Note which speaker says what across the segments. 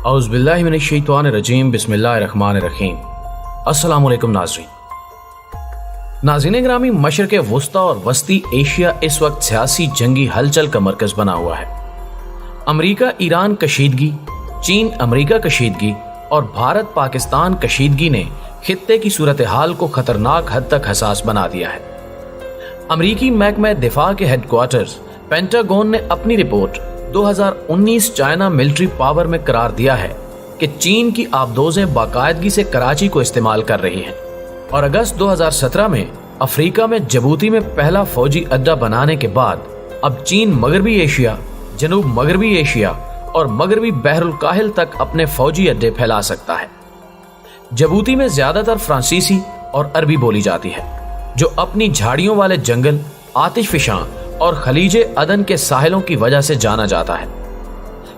Speaker 1: औज़ुबिल्लाहि मिनश्शैतानिर्रजीम बिस्मिल्लाहिर्रहमानिर्रहीम। अस्सलामु अलैकुम नाज़रीन ग्रामी, मशरक़ वुस्ता और वस्ती एशिया इस वक्त सियासी जंगी हलचल का मरकज बना हुआ है। अमरीका ईरान कशीदगी, चीन अमरीका कशीदगी और भारत पाकिस्तान कशीदगी ने खित्ते की सूरत हाल को खतरनाक हद तक हसास बना दिया है। अमरीकी महकमा दिफा के हेडक्वार्टर्स पेंटागन ने अपनी रिपोर्ट 2019 चाइना मिलिट्री पावर में करार दिया है कि चीन की आबदोजें बाकायदगी से कराची को इस्तेमाल कर रही हैं और अगस्त 2017 में अफ्रीका में जबूती में पहला फौजी अड्डा बनाने के बाद अब चीन मगरबी एशिया, जनूब मगरबी एशिया और मगरबी बहरुल काहिल तक अपने फौजी अड्डे फैला सकता है। जबूती में ज्यादातर फ्रांसीसी और अरबी बोली जाती है, जो अपनी झाड़ियों वाले जंगल, आतिशफिशां और खलीजे अदन के साहिलों की वजह से जाना जाता है।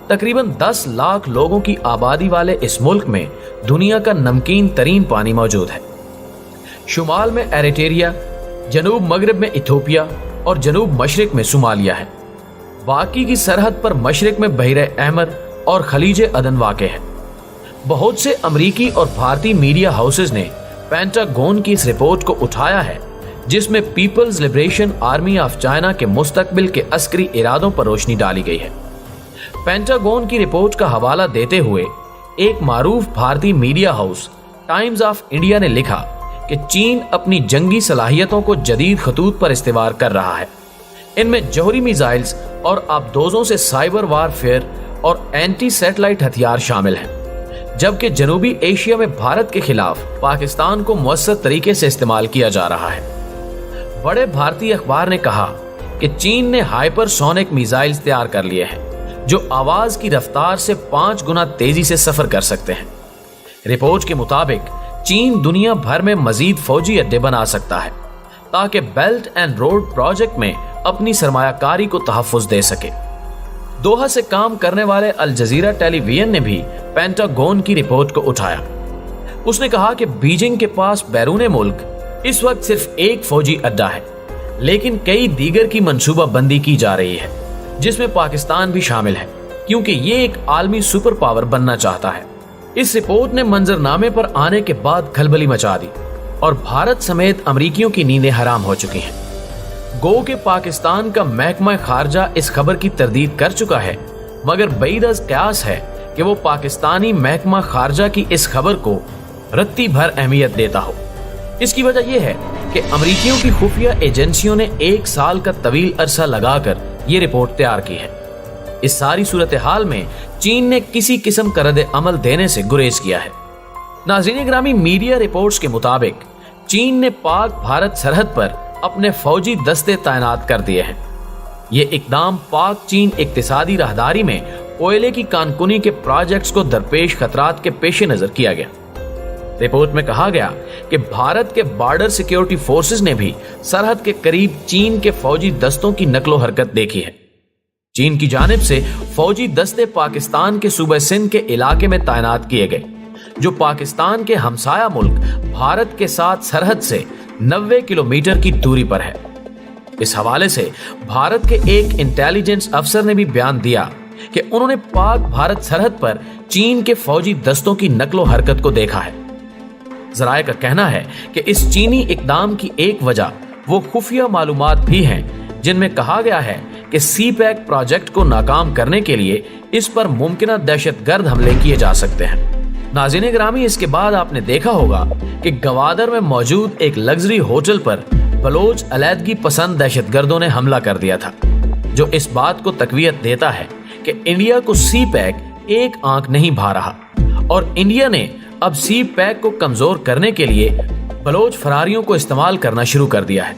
Speaker 1: तकरीबन 10 लाख लोगों की आबादी वाले इस मुल्क में दुनिया का नमकीन तरीन पानी मौजूद है। शुमाल में एरिट्रिया, जनूब मगरब में इथियोपिया और जनूब मशरिक में सोमालिया है। बाकी की सरहद पर मशरिक में बहरे अहमर और खलीजे अदन वाक़ है। बहुत से अमरीकी और भारतीय मीडिया हाउसेज ने पेंटागन की इस रिपोर्ट को उठाया है, जिसमें People's Liberation Army of China के मुस्तकबिल के अस्करी इरादों पर रोशनी डाली गई है। पेंटागन की रिपोर्ट का हवाला देते हुए एक मारूफ भारतीय media house times of India ने लिखा कि चीन अपनी जंगी सलाहियतों को जदीद खतूत पर इस्तेमाल कर रहा है। इनमें जौहरी मिसाइल्स और आबदोजों से साइबर वारफेयर और एंटी सैटेलाइट हथियार शामिल हैं, जबकि जनूबी एशिया में भारत के खिलाफ पाकिस्तान को मुअस्सर तरीके से इस्तेमाल किया जा रहा है। बड़े भारतीय अखबार ने कहा कि चीन ने हाइपरसोनिक मिसाइल्स तैयार कर लिए हैं, जो आवाज की रफ्तार से 5 गुना तेजी से सफर कर सकते हैं। रिपोर्ट के मुताबिक चीन दुनिया भर में मजीद फौजी अड्डे बना सकता है ताकि बेल्ट एंड रोड प्रोजेक्ट में अपनी सरमायाकारी को तहफ्फुज दे सके। दोहा से काम करने वाले अल जजीरा टेलीविजन ने भी पेंटागन की रिपोर्ट को उठाया। उसने कहा कि बीजिंग के पास बैरून मुल्क इस वक्त सिर्फ एक फौजी अड्डा है, लेकिन कई दीगर की मंसूबा बंदी की जा रही है, जिसमें पाकिस्तान भी शामिल है, क्योंकि ये एक आलमी सुपर पावर बनना चाहता है। इस रिपोर्ट ने मंजरनामे पर आने के बाद खलबली मचा दी और भारत समेत अमरीकियों की नींदें हराम हो चुकी हैं। गो के पाकिस्तान का महकमा खारजा इस खबर की तरदीद कर चुका है, मगर बईद अज़ क़यास है कि वो पाकिस्तानी महकमा खारजा की इस खबर को रत्ती भर अहमियत देता हो। इसकी वजह यह है कि अमरीकियों की खुफिया एजेंसियों ने 1 साल का तवील अरसा लगाकर ये रिपोर्ट तैयार की है। इस सारी सूरत हाल में चीन ने किसी किस्म का रद्द अमल देने से गुरेज किया है। नाज़रीन ग्रामी, मीडिया रिपोर्ट्स के मुताबिक चीन ने पाक भारत सरहद पर अपने फौजी दस्ते तैनात कर दिए हैं। ये इकदाम पाक चीन इक्तिसादी राहदारी में कोयले की कानकुनी के प्रोजेक्ट्स को दरपेश खतरात के पेश नजर किया गया। रिपोर्ट में कहा गया कि भारत के बॉर्डर सिक्योरिटी फोर्सेस ने भी सरहद के करीब चीन के फौजी दस्तों की नकलो हरकत देखी है। चीन की जानिब से फौजी दस्ते पाकिस्तान के सूबे सिंध के इलाके में तैनात किए गए, जो पाकिस्तान के हमसाया मुल्क भारत के साथ सरहद से 90 किलोमीटर की दूरी पर है। इस हवाले से भारत के एक इंटेलिजेंस अफसर ने भी बयान दिया कि उन्होंने पाक भारत सरहद पर चीन के फौजी दस्तों की नकलो हरकत को देखा है। जराए का कहना है कि इस चीनी इकदाम की एक वजह वो खुफिया मालूमात भी हैं, जिनमें कहा गया है कि सी पैक प्रोजेक्ट को नाकाम करने के लिए इस पर मुमकिन दहशतगर्द हमले किए जा सकते हैं। नाज़रीन ग्रामी, इसके बाद आपने देखा होगा कि गवादर में मौजूद एक लग्जरी होटल पर बलोच अलैदगी पसंद दहशतगर्दों ने हमला कर दिया था, जो इस बात को तकवीयत देता है कि इंडिया को सी पैक एक आंख नहीं भा रहा और इंडिया ने अब सी पैक को कमजोर करने के लिए बलोच फरारियों को इस्तेमाल करना शुरू कर दिया है,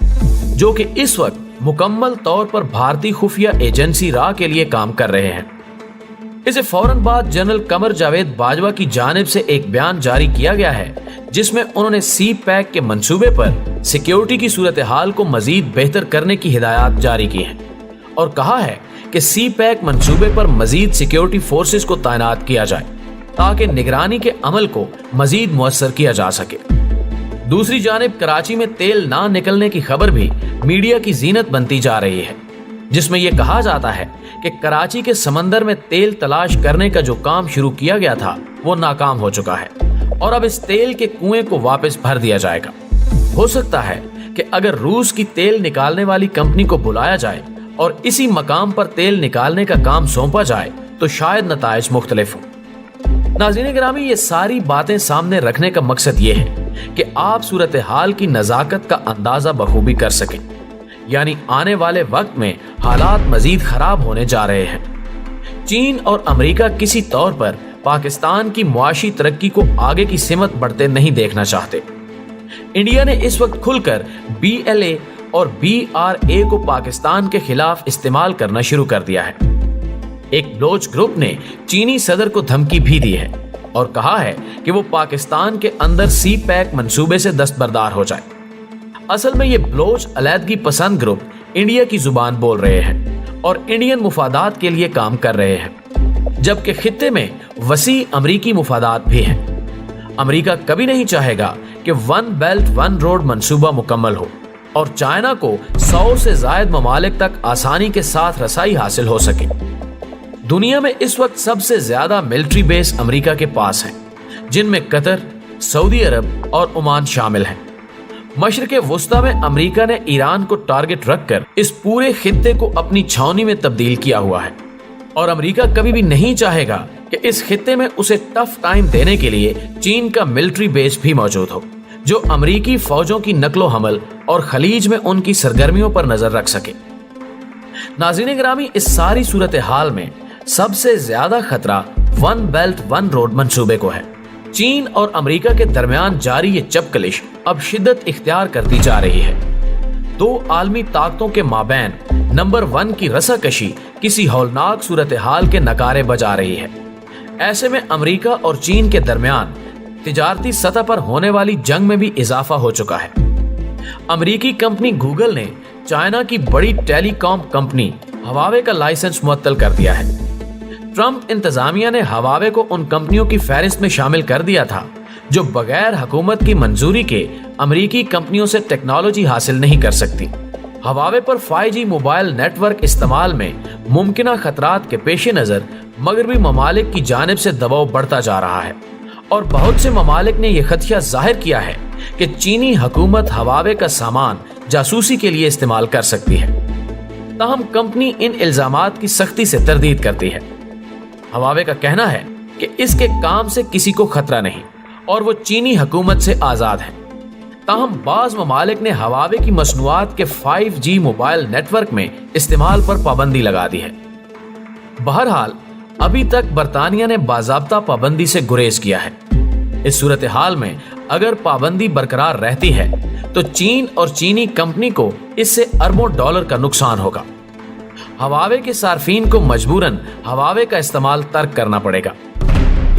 Speaker 1: जो कि इस वक्त मुकम्मल तौर पर भारतीय खुफिया एजेंसी रा के लिए काम कर रहे हैं। इसे फौरन बाद जनरल कमर जावेद बाजवा की जानिब से एक बयान जारी किया गया है, जिसमें उन्होंने सी पैक के मंसूबे पर सिक्योरिटी की सूरत हाल को मजीद बेहतर करने की हिदायत जारी की है और कहा है कि सी पैक मंसूबे पर मजीद सिक्योरिटी फोर्सेस को तैनात किया जाए ताकि निगरानी के अमल को मजीद मुअस्सर किया जा सके। दूसरी जानिब कराची में तेल ना निकलने की खबर भी मीडिया की जीनत बनती जा रही है। जिसमें यह कहा जाता है कि कराची के समंदर में तेल तलाश करने का जो काम शुरू किया गया था वो नाकाम हो चुका है और अब इस तेल के कुएं को वापस भर दिया जाएगा। हो सकता है कि अगर रूस की तेल निकालने वाली कंपनी को बुलाया जाए और इसी मकाम पर तेल निकालने का काम सौंपा जाए तो शायद नताइज मुख्तलिफ हो। नाज़रीन गिरामी, ये सारी बातें सामने रखने का मकसद ये है कि आप सूरत हाल की नज़ाकत का अंदाजा बखूबी कर सकें, यानी आने वाले वक्त में हालात मजीद खराब होने जा रहे हैं। चीन और अमेरिका किसी तौर पर पाकिस्तान की मुआशी तरक्की को आगे की सिमत बढ़ते नहीं देखना चाहते। इंडिया ने इस वक्त खुलकर BLA और BRA को पाकिस्तान के खिलाफ इस्तेमाल करना शुरू कर दिया है। एक ब्लोच ग्रुप ने चीनी सदर को धमकी भी दी है और कहा है कि वो पाकिस्तान के अंदर CPEC मंसूबे से दस्तबरदार हो जाए। असल में ये ब्लोच अलैदगी पसंद ग्रुप इंडिया की जुबान बोल रहे हैं और इंडियन मुफादात के लिए काम कर रहे हैं, जबकि खित्ते में वसी अमरीकी मुफादात भी हैं। अमरीका कभी नहीं चाहेगा कि वन बेल्ट वन रोड मंसूबा मुकम्मल हो और चाइना को 100 से ज्यादा ममालिक तक आसानी के साथ रसाई हासिल हो सके। दुनिया में इस वक्त सबसे ज्यादा मिलिट्री बेस अमेरिका के पास हैं, जिनमें कतर, सऊदी अरब और ओमान शामिल हैं। मशरिक़ वुस्ता में अमेरिका ने ईरान को टारगेट रखकर इस पूरे खित्ते को अपनी छावनी में तब्दील किया हुआ है और अमेरिका कभी भी नहीं चाहेगा कि इस खित्ते में उसे टफ टाइम देने के लिए चीन का मिलिट्री बेस भी मौजूद हो, जो अमेरिकी फौजों की नकलो हमल और खलीज में उनकी सरगर्मियों पर नजर रख सके। नाज़रीन गिरामी, इस सारी सूरत हाल में सबसे ज्यादा खतरा वन बेल्ट वन रोड मंसूबे को है। चीन और अमेरिका के दरमियान जारी ये चपकलिश अब शिद्दत इख्तियार करती जा रही है। दो आलमी ताकतों के माबैन नंबर 1 की रसाकशी किसी हौलनाक सूरत हाल के नकारे बजा रही है। ऐसे में अमेरिका और चीन के दरमियान तिजारती सतह पर होने वाली जंग में भी इजाफा हो चुका है। अमेरिकी कंपनी गूगल ने चाइना की बड़ी टेलीकॉम कंपनी हवावे का लाइसेंस मुअत्तल कर दिया है। ट्रंप इंतजामिया ने हवावे को उन कंपनियों की फहरिस्त में शामिल कर दिया था जो बगैर हुकूमत की मंजूरी के अमेरिकी कंपनियों से टेक्नोलॉजी हासिल नहीं कर सकती। हवावे पर 5G मोबाइल नेटवर्क इस्तेमाल में मुमकिना खतरात के पेश नज़र मगरबी ममालिक की जानिब से दबाव बढ़ता जा रहा है और बहुत से ममालिक ने यह खदशा जाहिर किया है कि चीनी हुकूमत हवावे का सामान जासूसी के लिए इस्तेमाल कर सकती है। ताहम कंपनी इन इल्जामात की सख्ती से तरदीद करती है। हवावे का कहना है कि इसके काम से किसी को खतरा नहीं और वो चीनी हुकूमत से आज़ाद है। ताहम बाज़ ममालिक ने हवावे की मसनूआत के 5G मोबाइल नेटवर्क में इस्तेमाल पर पाबंदी लगा दी है। बहरहाल अभी तक बरतानिया ने बाज़ाब्ता पाबंदी से गुरेज किया है। इस सूरत हाल में अगर पाबंदी बरकरार रहती है तो चीन और चीनी कंपनी को इससे अरबों डॉलर का नुकसान होगा। हवावे के सार्फिन को मजबूरन हवावे का इस्तेमाल तर्क करना पड़ेगा।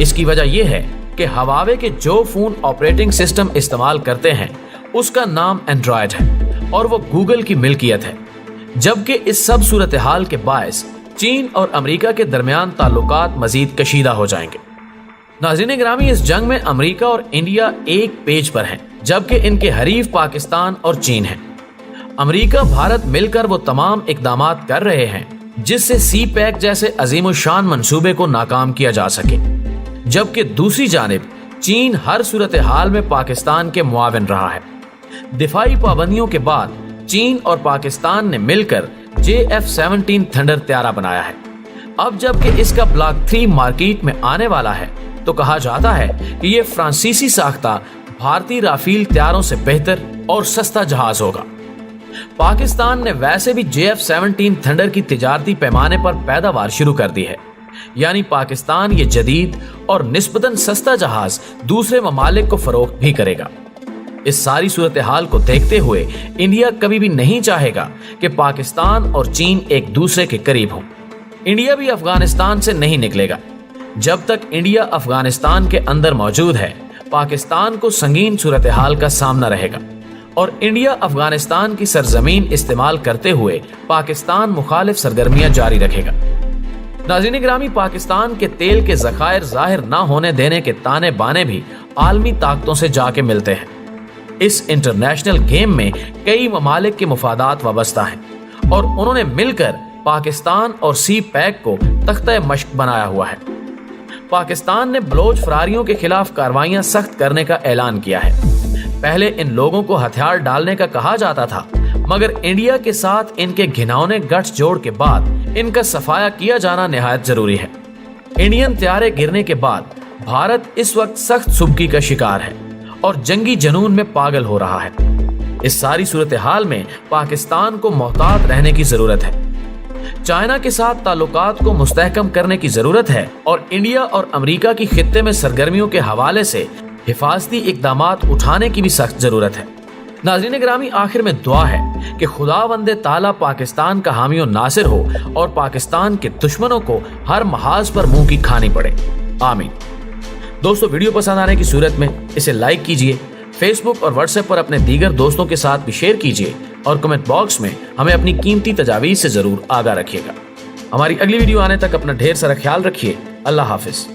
Speaker 1: इसकी वजह यह है कि हवावे के जो फोन ऑपरेटिंग सिस्टम इस्तेमाल करते हैं उसका नाम एंड्रॉयड है और वो गूगल की मिल्कियत है, जबकि इस सब सूरत हाल के बायस चीन और अमेरिका के दरमियान ताल्लुकात मजीद कशीदा हो जाएंगे। नाज़रीन गिरामी, इस जंग में अमेरिका और इंडिया एक पेज पर हैं, जबकि इनके हरीफ पाकिस्तान और चीन हैं। अमेरिका भारत मिलकर वो तमाम इकदामात कर रहे हैं जिससे CPEC जैसे अजीमुशान मंसूबे को नाकाम किया जा सके, जबकि दूसरी जानिब चीन हर सूरत हाल में पाकिस्तान के मुआविन रहा है। दिफाई पाबंदियों के बाद चीन और पाकिस्तान ने मिलकर JF-17 थंडर त्यारा बनाया है। अब जबकि इसका ब्लॉक 3 मार्केट में आने वाला है तो कहा जाता है कि ये फ्रांसीसी साख्ता भारतीय राफेल त्यारों से बेहतर और सस्ता जहाज होगा। पाकिस्तान ने वैसे भी JF-17 थंडर की तिजारती पैमाने पर पैदावार शुरू कर दी है, यानी पाकिस्तान ये जदीद और निस्बतन सस्ता जहाज दूसरे ममालिक को फरोख्त भी करेगा। इस सारी सूरत हाल को देखते हुए इंडिया कभी भी नहीं चाहेगा कि पाकिस्तान और चीन एक दूसरे के करीब हों। इंडिया भी अफगानिस्तान से नहीं निकलेगा। जब तक इंडिया अफगानिस्तान के अंदर मौजूद है, पाकिस्तान को संगीन सूरत हाल का सामना रहेगा और इंडिया अफगानिस्तान की सरजमीन इस्तेमाल करते हुए पाकिस्तान मुखालिफ सरगर्मियां जारी रखेगा। नाज़रीन गिरामी, पाकिस्तान के तेल के ज़खायर जाहिर ना होने देने के ताने बाने भी आलमी ताकतों से जाके मिलते हैं। इस इंटरनेशनल गेम में कई ममालिक के मुफादात वाबस्ता हैं और उन्होंने मिलकर पाकिस्तान और सी पैक को तख्ते मश्क बनाया हुआ है। पाकिस्तान ने बलोच फरारियों के खिलाफ कार्रवाइयां सख्त करने का ऐलान किया है। पहले इन लोगों को हथियार डालने का कहा जाता था, मगर इंडिया के साथ इनके घिनौने गठजोड़ के बाद इनका सफाया किया जाना निहायत जरूरी है। इंडियन तैयारे गिरने के बाद भारत इस वक्त सख्त सुबकी का शिकार है और जंगी जनून में पागल हो रहा है। इस सारी सूरत हाल में पाकिस्तान को मोहतात रहने की जरूरत है। चाइना के साथ ताल्लुकात को मुस्तहकम करने की जरूरत है और इंडिया और अमेरिका की खित्ते में सरगर्मियों के हवाले से हिफाजती इकदामात उठाने की भी सख्त जरूरत है। नाज़रीन गिरामी, आखिर में दुआ है कि खुदावंदे ताला पाकिस्तान का हामी और नासिर हो और पाकिस्तान के दुश्मनों को हर महाज पर मुंह की खानी पड़े। आमीन। दोस्तों, वीडियो पसंद आने की सूरत में इसे लाइक कीजिए, फेसबुक और व्हाट्सएप पर अपने दीगर दोस्तों के साथ भी शेयर कीजिए और कमेंट बॉक्स में हमें अपनी कीमती तजावीज़ से जरूर आगाह रखिएगा। हमारी अगली वीडियो आने तक अपना ढेर सारा ख्याल रखिए। अल्लाह हाफिज।